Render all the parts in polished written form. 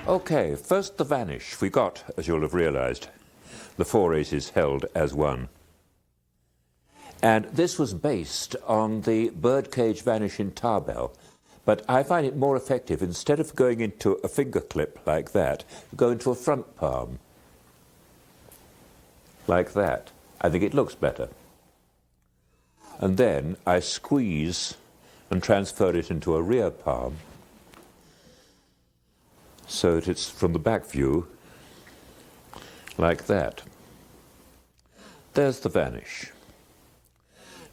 Okay, first the vanish. We got, as you'll have realised, the 4 aces held as one. And this was based on the birdcage vanish in tarbell. But I find it more effective, instead of going into a finger clip like that, go into a front palm. Like that. I think it looks better. And then I squeeze and transfer it into a rear palm, so that it's from the back view, like that. There's the vanish.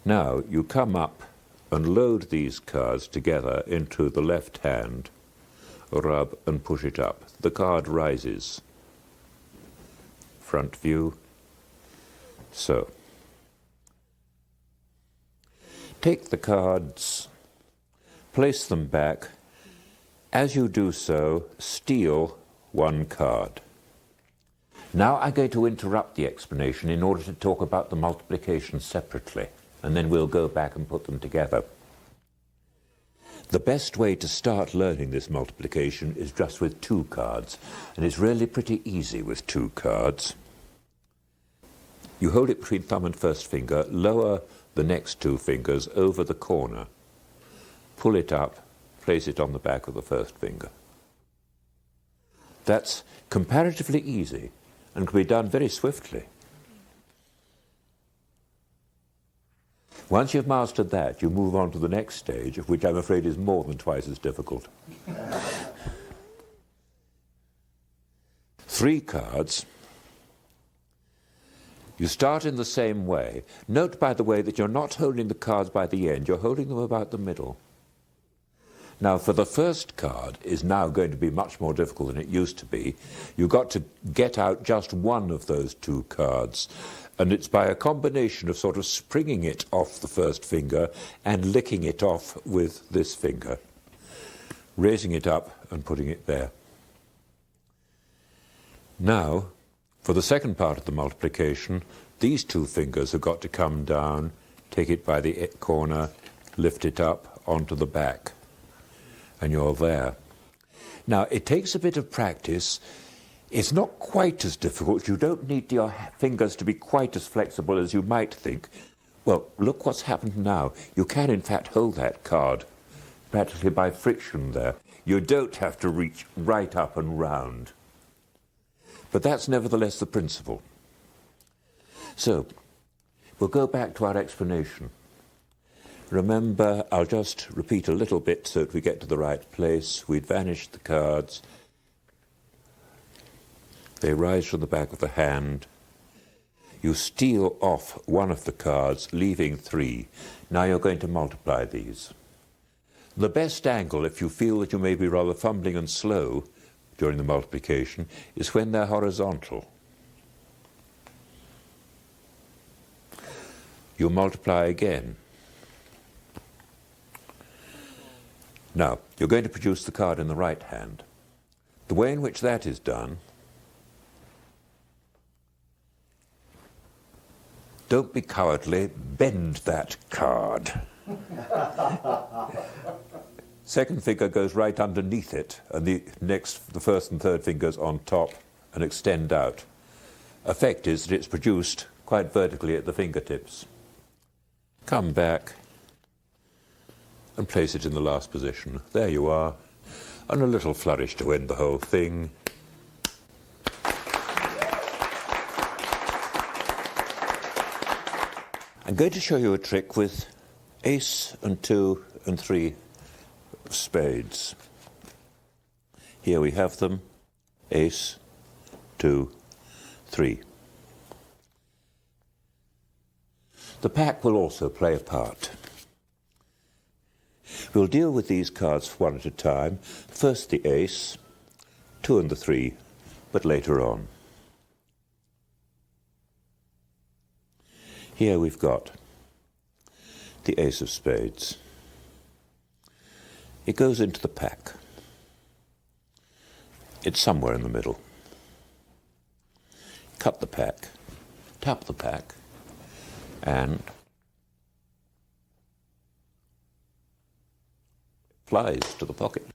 Now you come up and load these cards together into the left hand, rub and push it up. The card rises. Front view. So. Take the cards, place them back. As you do so, steal 1 card. Now I'm going to interrupt the explanation in order to talk about the multiplication separately, and then we'll go back and put them together. The best way to start learning this multiplication is just with 2 cards, and it's really pretty easy with 2 cards. You hold it between thumb and first finger, lower the next 2 fingers over the corner, pull it up, place it on the back of the first finger. That's comparatively easy and can be done very swiftly. Once you've mastered that, you move on to the next stage, which I'm afraid is more than twice as difficult. 3 cards. You start in the same way. Note, by the way, that you're not holding the cards by the end, you're holding them about the middle. Now, for the first card is now going to be much more difficult than it used to be. You've got to get out just 1 of those 2 cards, and it's by a combination of sort of springing it off the first finger and licking it off with this finger, raising it up and putting it there. Now, for the second part of the multiplication, these 2 fingers have got to come down, take it by the corner, lift it up onto the back, and you're there. Now, it takes a bit of practice. It's not quite as difficult. You don't need your fingers to be quite as flexible as you might think. Well, look what's happened now. You can, in fact, hold that card practically by friction there. You don't have to reach right up and round. But that's nevertheless the principle. So, we'll go back to our explanation. Remember, I'll just repeat a little bit so that we get to the right place. We'd vanished the cards. They rise from the back of the hand. You steal off 1 of the cards, leaving 3. Now you're going to multiply these. The best angle, if you feel that you may be rather fumbling and slow during the multiplication, is when they're horizontal. You multiply again. Now, you're going to produce the card in the right hand. The way in which that is done, don't be cowardly, bend that card. Second finger goes right underneath it, and the first and third fingers on top and extend out. Effect is that it's produced quite vertically at the fingertips. Come back and place it in the last position. There you are. And a little flourish to end the whole thing. I'm going to show you a trick with ace and 2 and 3 of spades. Here we have them. Ace, 2, 3. The pack will also play a part. We'll deal with these cards 1 at a time. First the ace, 2 and the 3, but later on. Here we've got the ace of spades. It goes into the pack. It's somewhere in the middle. Cut the pack, tap the pack, and flies to the pocket.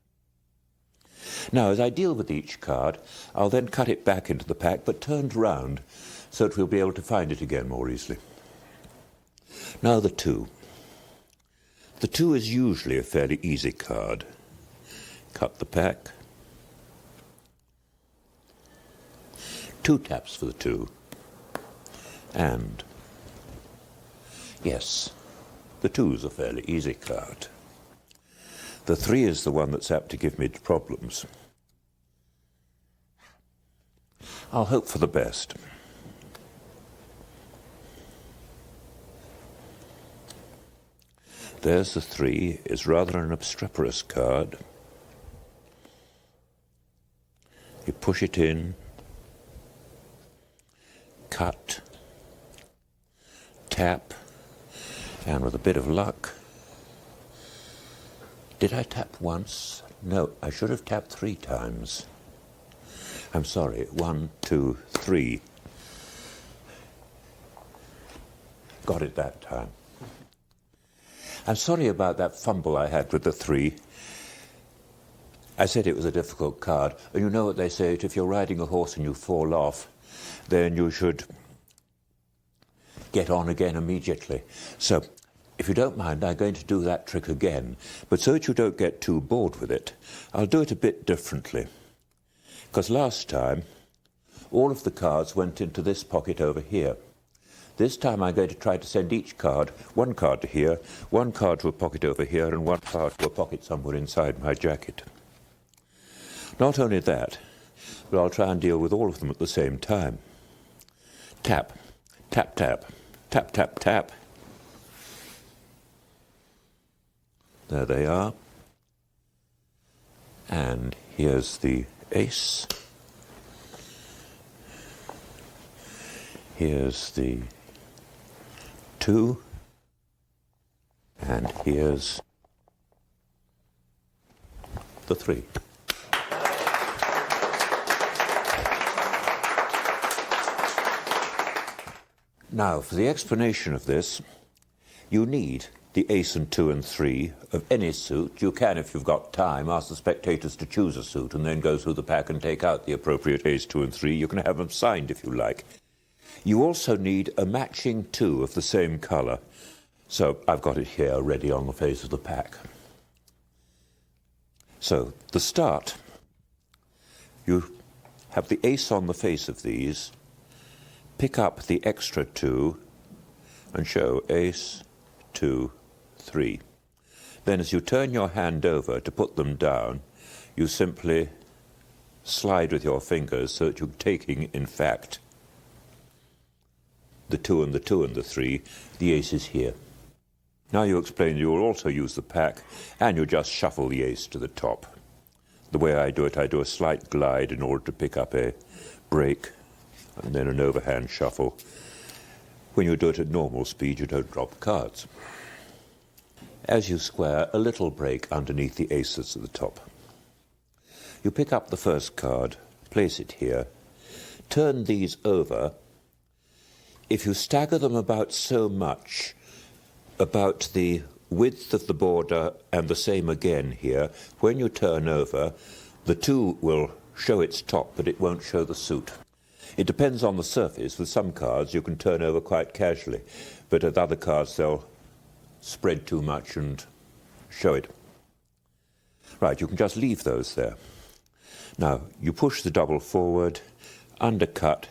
Now, as I deal with each card, I'll then cut it back into the pack, but turned round, so that we'll be able to find it again more easily. Now the 2. The 2 is usually a fairly easy card. Cut the pack. 2 taps for the 2. And, yes, the 2's a fairly easy card. The 3 is the one that's apt to give me problems. I'll hope for the best. There's the 3, is rather an obstreperous card. You push it in, cut, tap, and with a bit of luck, did I tap once? No, I should have tapped 3 times. I'm sorry, 1, 2, 3. Got it that time. I'm sorry about that fumble I had with the 3. I said it was a difficult card, and you know what they say, if you're riding a horse and you fall off, then you should get on again immediately. So, if you don't mind, I'm going to do that trick again, but so that you don't get too bored with it, I'll do it a bit differently. Because last time, all of the cards went into this pocket over here. This time I'm going to try to send each card, 1 card to here, 1 card to a pocket over here, and 1 card to a pocket somewhere inside my jacket. Not only that, but I'll try and deal with all of them at the same time. Tap, tap, tap, tap, tap, tap. There they are. And here's the ace. Here's the 2. And here's the 3. Now, for the explanation of this, you need the ace and 2 and 3 of any suit. You can, if you've got time, ask the spectators to choose a suit and then go through the pack and take out the appropriate ace, 2 and 3. You can have them signed if you like. You also need a matching 2 of the same colour. So I've got it here ready on the face of the pack. So, the start. You have the ace on the face of these, pick up the extra 2 and show ace, 2, 3. Then as you turn your hand over to put them down, you simply slide with your fingers so that you're taking, in fact, the 2 and the 2 and the 3, the ace is here. Now you explain you will also use the pack, and you just shuffle the ace to the top. The way I do it, I do a slight glide in order to pick up a break, and then an overhand shuffle. When you do it at normal speed, you don't drop cards. As you square, a little break underneath the ace that's at the top. You pick up the first card, place it here, turn these over. If you stagger them about so much, about the width of the border and the same again here, when you turn over, the 2 will show its top, but it won't show the suit. It depends on the surface. With some cards you can turn over quite casually, but with other cards they'll spread too much and show it. Right, you can just leave those there. Now, you push the double forward, undercut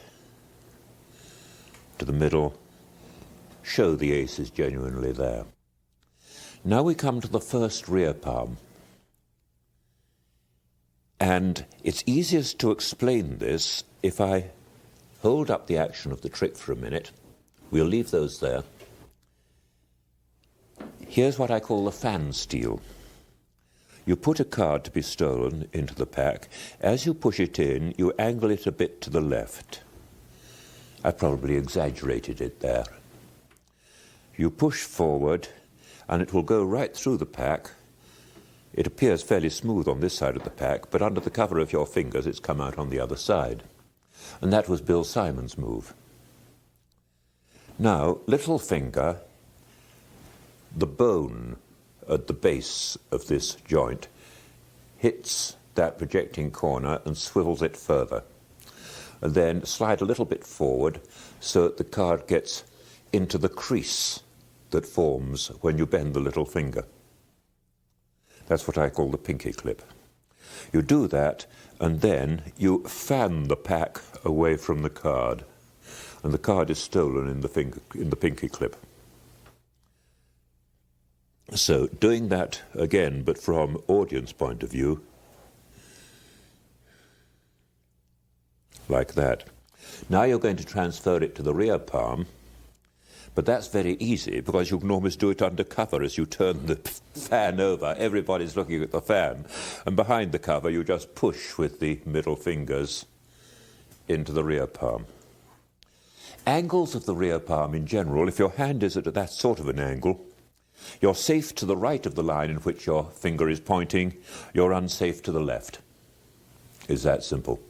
to the middle, show the ace is genuinely there. Now we come to the first rear palm. And it's easiest to explain this if I hold up the action of the trick for a minute. We'll leave those there. Here's what I call the fan steal. You put a card to be stolen into the pack. As you push it in, you angle it a bit to the left. I probably exaggerated it there. You push forward, and it will go right through the pack. It appears fairly smooth on this side of the pack, but under the cover of your fingers, it's come out on the other side. And that was Bill Simon's move. Now, little finger, the bone at the base of this joint, hits that projecting corner and swivels it further. And then slide a little bit forward so that the card gets into the crease that forms when you bend the little finger. That's what I call the pinky clip. You do that, and then you fan the pack away from the card, and the card is stolen in the pinky clip. So doing that again, but from audience point of view, like that. Now you're going to transfer it to the rear palm, but that's very easy because you can almost do it under cover as you turn the fan over. Everybody's looking at the fan, and behind the cover you just push with the middle fingers into the rear palm. Angles of the rear palm in general, if your hand is at that sort of an angle, you're safe to the right of the line in which your finger is pointing, you're unsafe to the left. It's that simple.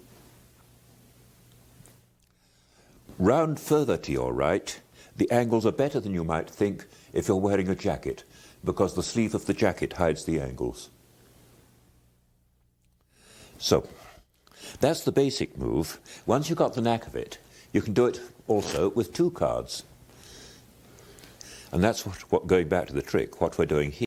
Round further to your right, the angles are better than you might think if you're wearing a jacket, because the sleeve of the jacket hides the angles. So, that's the basic move. Once you've got the knack of it, you can do it also with two cards. And that's what going back to the trick, what we're doing here.